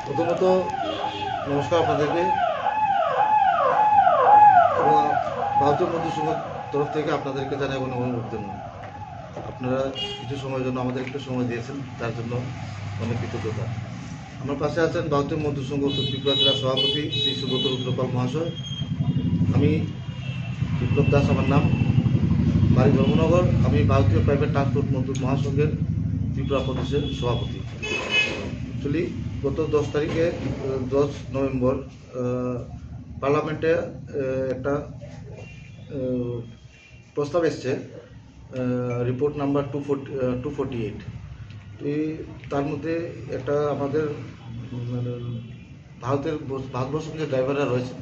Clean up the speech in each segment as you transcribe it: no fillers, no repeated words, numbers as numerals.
প্রথমত নমস্কার আপনাদেরকে এবং ভারতীয় মজদুর সংঘের তরফ থেকে আপনাদেরকে জানাই অভিনন্দন। আপনারা কিছু সময়ের জন্য আমাদের একটু সময় দিয়েছেন, তার জন্য অনেক কৃতজ্ঞতা। আমার পাশে আছেন ভারতীয় মজদুর সংঘ উত্তর ত্রিপুরা জেলার সভাপতি শ্রী সুব্রত রুদ্রপাল মহাশয়। আমি বিপ্লব দাস আমার নাম, বাড়ি ধর্মনগর। আমি ভারতীয় প্রাইভেট ট্রান্সপোর্ট মজদুর মহাসংঘের ত্রিপুরা প্রদেশের সভাপতি। অ্যাকচুয়ালি গত 10 নভেম্বর পার্লামেন্টে একটা প্রস্তাব এসছে, রিপোর্ট নাম্বার 248। তার মধ্যে একটা আমাদের ভারতবর্ষের যে ড্রাইভাররা রয়েছেন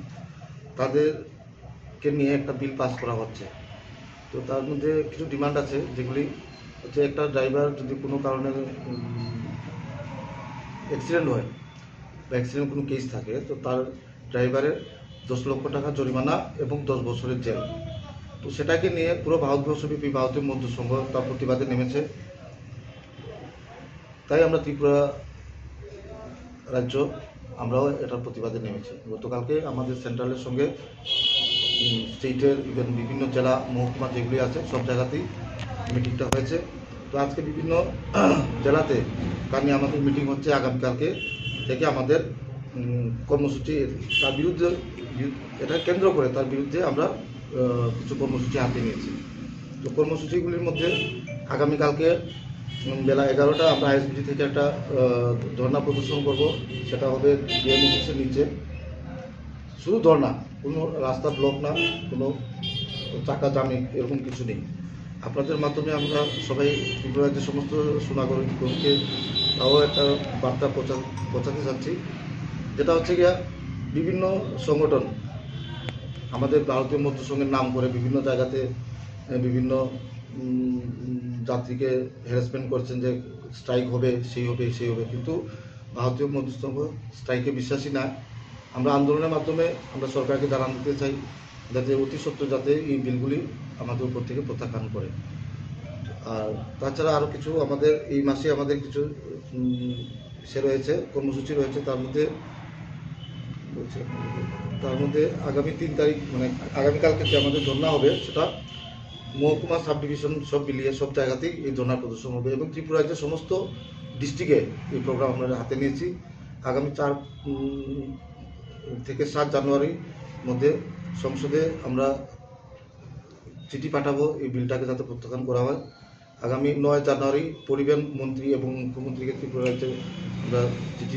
তাদেরকে নিয়ে একটা বিল পাস করা হচ্ছে। তো তার মধ্যে কিছু ডিমান্ড আছে, যেগুলি হচ্ছে একটা ড্রাইভার যদি কোনো কারণে অ্যাক্সিডেন্ট হয় বা অ্যাক্সিডেন্ট কোনো কেস থাকে, তো তার ড্রাইভারের 10 লক্ষ টাকা জরিমানা এবং 10 বছরের জেল। তো সেটাকে নিয়ে পুরো ভারতবর্ষব্যাপী ভারতীয় মজদুর সংঘ তার প্রতিবাদে নেমেছে। তাই আমরা ত্রিপুরা রাজ্য আমরাও এটার প্রতিবাদে নেমেছি। গতকালকে আমাদের সেন্ট্রালের সঙ্গে স্টেটের ইভেন বিভিন্ন জেলা মহকুমা যেগুলি আছে সব জায়গাতেই মিটিংটা হয়েছে। তো আজকে বিভিন্ন জেলাতে নিয়ে আমাদের মিটিং হচ্ছে। আগামীকালকে থেকে আমাদের কর্মসূচি, তার বিরুদ্ধে এটা কেন্দ্র করে তার বিরুদ্ধে আমরা কিছু কর্মসূচি হাতে নিয়েছি। তো কর্মসূচিগুলির মধ্যে আগামীকালকে বেলা 11টা আমরা আইএসবিটি থেকে একটা ধর্ণা প্রদর্শন করব। সেটা হবে ডিএম অফিসের নিচে। শুধু ধর্ণা, কোনো রাস্তা ব্লক না, কোনো চাকা জামি এরকম কিছু নেই। আপনাদের মাধ্যমে আমরা সবাই ত্রিপুরা রাজ্যের সমস্ত সুনাগরিককে তাও একটা বার্তা পৌঁছাতে চাচ্ছি, যেটা হচ্ছে গিয়া বিভিন্ন সংগঠন আমাদের ভারতীয় মজদুর সংঘের নাম করে বিভিন্ন জায়গাতে বিভিন্ন যাত্রীকে হ্যারাসমেন্ট করছেন যে স্ট্রাইক হবে, সেই হবে, কিন্তু ভারতীয় মজদুর সংঘ স্ট্রাইকে বিশ্বাসী না। আমরা আন্দোলনের মাধ্যমে আমরা সরকারকে জানান দিতে চাই যাতে অতি সত্বর যাতে এই বিলগুলি আমাদের উপর থেকে প্রত্যাখ্যান করে। আর তাছাড়া আরও কিছু আমাদের এই মাসে আমাদের কিছু রয়েছে, কর্মসূচি রয়েছে। তার মধ্যে আগামী 3 তারিখ মানে আগামীকালকে যে আমাদের ধর্ণা হবে, সেটা মহকুমা সাব ডিভিশন সব মিলিয়ে সব জায়গাতেই এই ধর্ণা প্রদর্শন হবে এবং ত্রিপুরা রাজ্যের সমস্ত ডিস্ট্রিক্টে এই প্রোগ্রাম আমরা হাতে নিয়েছি। আগামী 4 থেকে 7 জানুয়ারির মধ্যে সংসদে আমরা চিঠি পাঠাবো এই বিলটাকে যাতে প্রত্যাখ্যান করা হয়। আগামী 9 জানুয়ারি পরিবহন মন্ত্রী এবং মুখ্যমন্ত্রীকে ত্রিপুরা রাজ্যে আমরা চিঠি